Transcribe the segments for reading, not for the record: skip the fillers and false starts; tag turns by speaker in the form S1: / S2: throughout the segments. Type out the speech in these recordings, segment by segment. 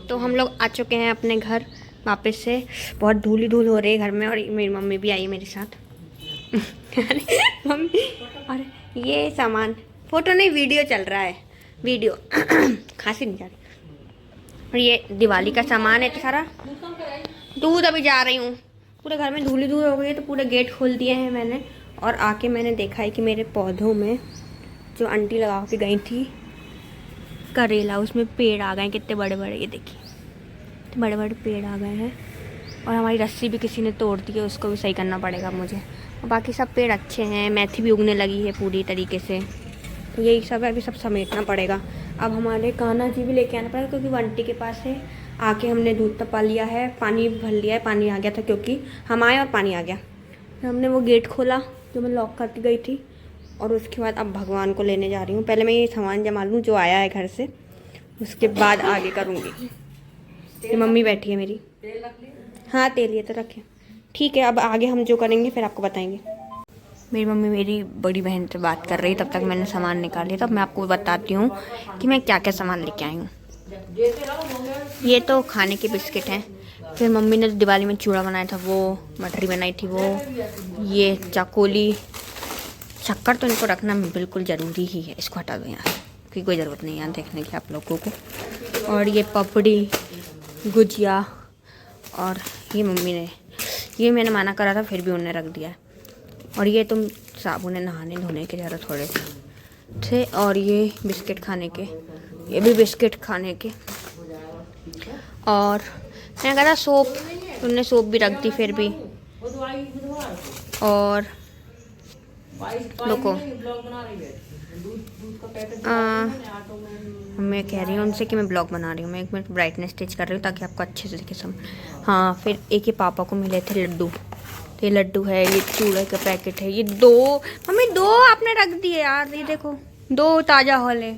S1: तो हम लोग आ चुके हैं अपने घर वापस से। बहुत धूल धूल हो रही है घर में, और मेरी मम्मी भी आई है मेरे साथ। अरे मम्मी, और ये सामान, फोटो नहीं वीडियो चल रहा है, वीडियो खांसी नहीं जा रही। और ये दिवाली का सामान है तो सारा। दूध अभी जा रही हूँ। पूरे घर में धूल धूल हो गई है तो पूरे गेट खोल दिए हैं मैंने। और आके मैंने देखा है कि मेरे पौधों में जो आंटी लगा के गई थी करेला, उसमें पेड़ आ गए कितने बड़े बड़े। ये देखिए कितने बड़े बड़े पेड़ आ गए हैं। और हमारी रस्सी भी किसी ने तोड़ दी है, उसको भी सही करना पड़ेगा मुझे। और बाकी सब पेड़ अच्छे हैं, मेथी भी उगने लगी है पूरी तरीके से। तो यही सब है, अभी सब समेटना पड़ेगा। अब हमारे कान्हा जी भी लेके आना पड़ेगा क्योंकि वो आंटी के पास है। आके हमने दूध तपा लिया है, पानी भर लिया है। पानी आ गया था क्योंकि हम आए और पानी आ गया। फिर हमने वो गेट खोला जो मैं लॉक करके गई थी। और उसके बाद अब भगवान को लेने जा रही हूँ। पहले मैं ये सामान जमा लूँ जो आया है घर से, उसके बाद आगे करूँगी। ये मम्मी बैठी है मेरी। हाँ तेल ये तो रखे। ठीक है, अब आगे हम जो करेंगे फिर आपको बताएंगे। मेरी मम्मी मेरी बड़ी बहन से बात कर रही, तब तक मैंने सामान निकाल लिया। तब मैं आपको बताती हूँ कि मैं क्या क्या सामान लेके आई हूँ। ये तो खाने के बिस्किट हैं। फिर मम्मी ने दिवाली में चूड़ा बनाया था वो, मठरी बनाई थी वो, ये चाकोली। शक्कर तो इनको रखना बिल्कुल ज़रूरी ही है। इसको हटा दो यहाँ से क्योंकि कोई ज़रूरत नहीं है यहाँ देखने की आप लोगों को। और ये पपड़ी, गुजिया। और ये मम्मी ने, ये मैंने मना करा था फिर भी उन्होंने रख दिया। और ये तुम साबुन है नहाने धोने के ज़्यादा थोड़े थे। और ये बिस्किट खाने के, ये भी बिस्किट खाने के। और मैंने कहा था सोप, उनने सोप भी रख दी फिर भी। और रुको, मैं कह रही हूँ उनसे कि मैं ब्लॉग बना रही हूँ। मैं एक मिनट ब्राइटनेस तेज कर रही हूँ ताकि आपको अच्छे से दिखे सब। हाँ, फिर एक ये पापा को मिले थे लड्डू। तो ये लड्डू है, ये चूड़े का पैकेट है। ये दो मम्मी, दो आपने रख दिए यार। ये देखो दो ताज़ा वाले,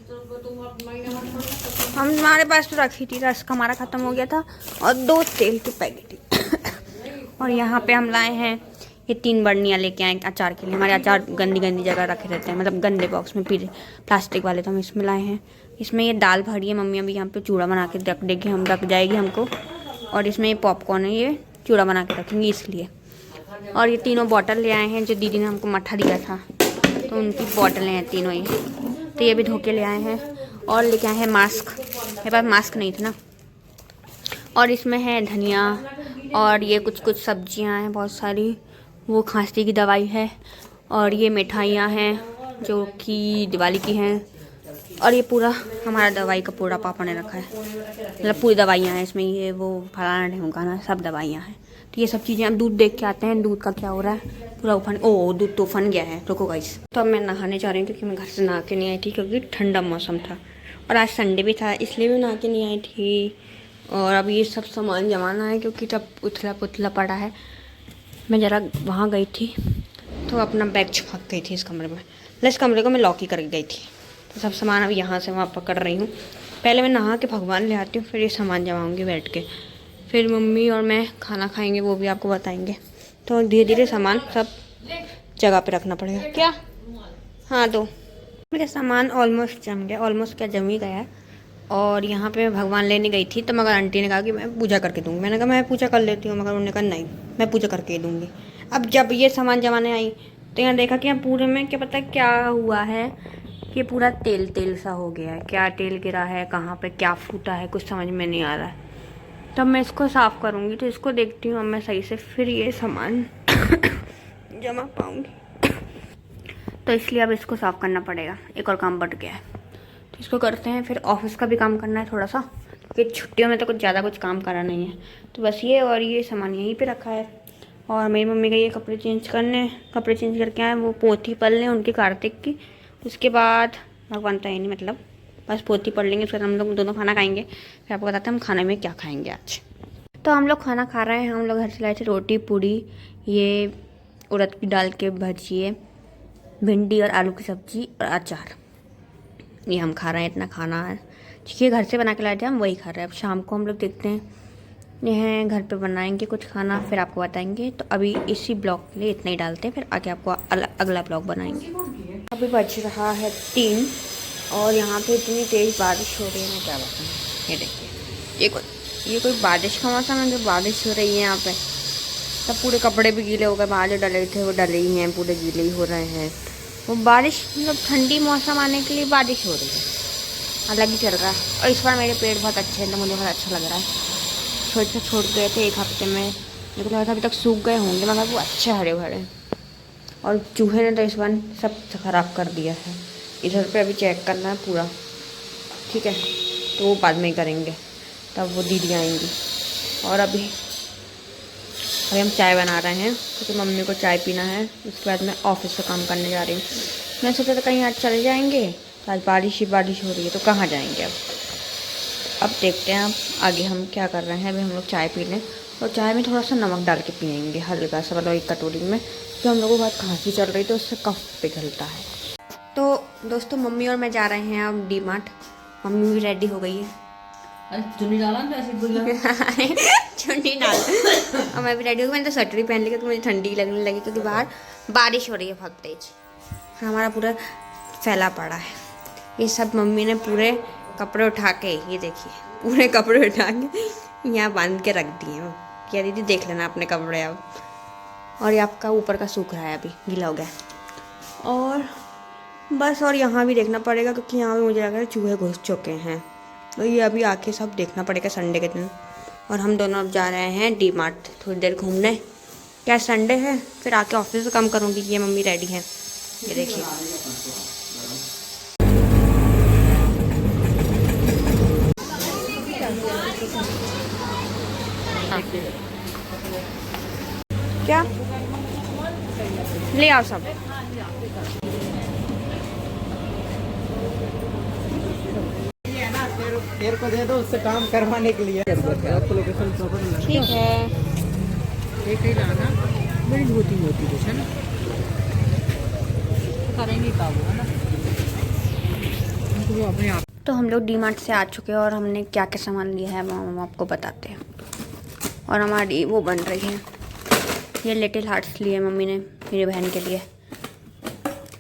S1: हमारे पास तो रखी थी, रस का हमारा ख़त्म हो गया था। और दो तेल के पैकेट। और यहाँ पे हम लाए हैं ये 3 बर्नियाँ लेके आए अचार के लिए। हमारे अचार गंदी गंदी जगह रखे रहते हैं, मतलब गंदे बॉक्स में, पीले प्लास्टिक वाले। तो हम इसमें लाए हैं। इसमें ये दाल भरी है, मम्मी अभी यहाँ पे चूड़ा बना के रख देगी, हम रख जाएगी हमको। और इसमें ये पॉपकॉर्न है, ये चूड़ा बना के रखेंगे इसलिए। और ये तीनों बॉटल ले आए हैं जो दीदी ने हमको मट्ठा दिया था, तो उनकी बॉटलें हैं तीनों ही। तो ये भी धो के ले आए हैं। और लेके आए हैं मास्क, मेरे पास मास्क नहीं थे ना। और इसमें है धनिया, और ये कुछ कुछ सब्जियां हैं बहुत सारी, वो खांसी की दवाई है। और ये मिठाइयाँ हैं जो कि दिवाली की हैं। और ये पूरा हमारा दवाई का पूरा पापा ने रखा है, मतलब पूरी दवाइयाँ हैं इसमें। ये वो फलाना ढेमकाना सब दवाइयाँ हैं। तो ये सब चीज़ें हम दूध देख के आते हैं, दूध का क्या हो रहा है। पूरा उफन, ओ दूध तो उफन गया है। रुको गाइस, तो अब मैं नहाने जा रही हूँ क्योंकि मैं घर से नहा के नहीं आई थी क्योंकि ठंडा मौसम था। और आज संडे भी था इसलिए भी नहा के नहीं आई थी। और अब ये सब सामान जमाना है क्योंकि तब उथला पुथला पड़ा है। मैं ज़रा वहाँ गई थी तो अपना बैग छुपा गई थी इस कमरे में। इस कमरे को मैं लॉक ही करके गई थी। तो सब सामान अब यहाँ से वहाँ पकड़ रही हूँ। पहले मैं नहा के भगवान ले आती हूँ, फिर ये सामान जमाऊँगी बैठ के। फिर मम्मी और मैं खाना खाएंगे, वो भी आपको बताएंगे। तो धीरे धीरे सामान सब जगह पे रखना पड़ेगा। क्या? हाँ दो। मेरा सामान ऑलमोस्ट जम गया, ऑलमोस्ट क्या जम ही गया है। और यहाँ पे मैं भगवान लेने गई थी तो मगर आंटी ने कहा कि मैं पूजा करके दूँगी। मैंने कहा मैं पूजा कर लेती हूँ, मगर उन्होंने कहा नहीं मैं पूजा करके ही दूँगी। अब जब ये सामान जमाने आई तो यहाँ देखा कि यहाँ पूरे में क्या पता क्या हुआ है कि पूरा तेल तेल सा हो गया है। क्या तेल गिरा है, कहाँ पे क्या फूटा है, कुछ समझ में नहीं आ रहा है। तब मैं इसको साफ़ करूँगी, तो इसको देखती हूँ अब मैं सही से, फिर ये सामान जमा पाऊँगी। तो इसलिए अब इसको साफ़ करना पड़ेगा। एक और काम बढ़ गया है तो इसको करते हैं। फिर ऑफिस का भी काम करना है थोड़ा सा, क्योंकि छुट्टियों में तो कुछ ज़्यादा कुछ काम करा नहीं है। तो बस ये और ये सामान यहीं पे रखा है। और मेरी मम्मी गई है कपड़े चेंज करने, कपड़े चेंज करके आए वो पोथी पढ़ लें उनकी कार्तिक की। उसके बाद भगवान तो है नहीं, मतलब बस पोथी पढ़ लेंगे, उसके बाद हम लोग दोनों खाना खाएंगे। फिर आपको बताते हैं हम खाने में क्या खाएँगे आज। तो हम लोग खाना खा रहे हैं। हम लोग घर से लाए थे रोटी पूड़ी, ये उड़द की दाल के भजिए, भिंडी और आलू की सब्ज़ी और अचार। ये हम खा रहे हैं, इतना खाना है। ठीक, घर से बना के लाए थे हम, वही खा रहे हैं। अब शाम को हम लोग देखते हैं, यह घर पे बनाएंगे कुछ खाना, फिर आपको बताएंगे। तो अभी इसी ब्लॉग के लिए इतना ही डालते हैं, फिर आके आपको अगला ब्लॉग बनाएंगे। अभी बज रहा है 3 और यहाँ पे इतनी तेज़ बारिश हो रही है, मैं क्या बताऊँ। ये देखिए ये कोई बारिश का मौसम है जो बारिश हो रही है यहाँ पे। सब पूरे कपड़े भी गीले हो गए, बाहर जो डले थे वो डले ही हैं, पूरे गीले ही हो रहे हैं। वो बारिश मतलब ठंडी मौसम आने के लिए बारिश हो रही है, अलग ही चल रहा है। और इस बार मेरे पेड़ बहुत अच्छे हैं तो मुझे बहुत अच्छा लग रहा है। छोड़ गए थे 1 हफ्ते में, लेकिन लगा था अभी तक सूख गए होंगे, मगर वो अच्छे हरे भरे। और चूहे ने तो इस बार सब ख़राब कर दिया है। इधर पे अभी चेक करना है पूरा, ठीक है, तो वो बाद में ही करेंगे, तब वो दीदी आएंगी। और अभी हम चाय बना रहे हैं क्योंकि मम्मी को चाय पीना है। उसके बाद मैं ऑफिस से काम करने जा रही हूँ। मैं सोचा था कहीं आज चले जाएंगे, तो आज बारिश ही बारिश हो रही है, तो कहाँ जाएंगे अब देखते हैं अब आगे हम क्या कर रहे हैं। अभी हम लोग चाय पी लें, और चाय में थोड़ा सा नमक डाल के पियेंगे हल्का सा, मतलब 1 कटोरी में, तो हम लोगों को बहुत खांसी चल रही तो उससे कफ पिघलता है। तो दोस्तों मम्मी और मैं जा रहे हैं अब डी-मार्ट। मम्मी भी रेडी हो गई है।
S2: चुन्नी डाला ना ऐसे
S1: चुन्नी डाल और मैं भी रेडी हो गई। मैंने तो स्वेटर ही पहन लिया क्योंकि मुझे ठंडी लगने लगी, क्योंकि बाहर बारिश हो रही है बहुत तेज। हमारा पूरा फैला पड़ा है। ये सब मम्मी ने पूरे कपड़े उठा के, ये देखिए पूरे कपड़े उठा के यहाँ बांध के रख दिए हैं। क्या दीदी देख लेना अपने कपड़े अब। और ये आपका ऊपर का सूख रहा है, अभी गीला हो गया। और बस, और यहाँ भी देखना पड़ेगा क्योंकि यहाँ भी मुझे लग रहा है चूहे घुस चुके हैं, तो ये अभी आके सब देखना पड़ेगा संडे के दिन। और हम दोनों अब जा रहे हैं डी-मार्ट थोड़ी देर घूमने। क्या संडे है, फिर आके ऑफिस से काम करूँगी। ये मम्मी रेडी हैं, ये देखिए। क्या ले आओ सब।
S2: तेरे को दे दो उससे काम करवाने के लिए।
S1: ठीक है,
S2: एक ही लाना, बड़ी धोती होती है ना, करेंगे काबू है ना, वो अपने आप।
S1: तो हम लोग डी-मार्ट से आ चुके हैं और हमने क्या क्या सामान लिया है वो हम आपको बताते हैं। और हमारी वो बन रही है, ये लिटिल हार्ट्स लिए मम्मी ने मेरी बहन के लिए।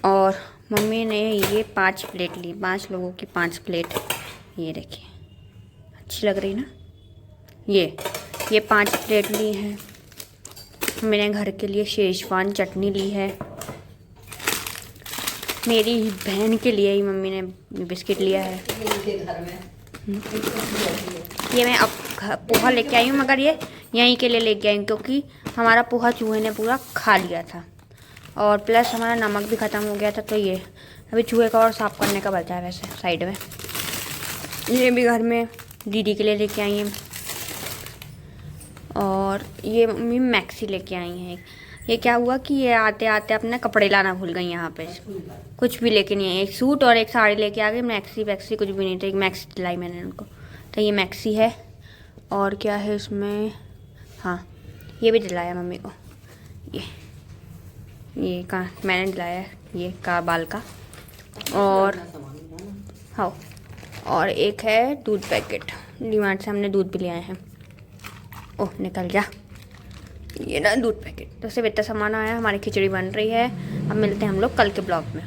S1: और मम्मी ने ये 5 प्लेट ली, 5 लोगों की 5 प्लेट। ये देखिए अच्छी लग रही ना। ये 5 प्लेट ली हैं। मैंने घर के लिए शेजवान चटनी ली है। मेरी बहन के लिए ही मम्मी ने बिस्किट लिया है। ये मैं अब पोहा लेके आई हूँ, मगर ये यहीं के लिए लेके आई हूँ क्योंकि हमारा पोहा चूहे ने पूरा खा लिया था, और प्लस हमारा नमक भी ख़त्म हो गया था। तो ये अभी चूहे का और साफ़ करने का बचा है वैसे साइड में। ये भी घर में दीदी के लिए लेके आई हैं। और ये मम्मी मैक्सी लेके आई हैं। ये क्या हुआ कि ये आते आते अपने कपड़े लाना भूल गई यहाँ पे, कुछ भी लेके नहीं आई। एक सूट और एक साड़ी लेके आ गई, मैक्सी वैक्सी कुछ भी नहीं था। एक मैक्सी दिलाई मैंने उनको, तो ये मैक्सी है। और क्या है इसमें, हाँ ये भी दिलाया मम्मी को। ये का मैंने दिलाया, ये का बाल का। और हाँ, और एक है दूध पैकेट, डी-मार्ट से हमने दूध भी ले आए हैं। ओह निकल जा, ये ना दूध पैकेट। तो सिर्फ इतना सामान आया, हमारी खिचड़ी बन रही है। अब मिलते हैं हम लोग कल के ब्लॉग में।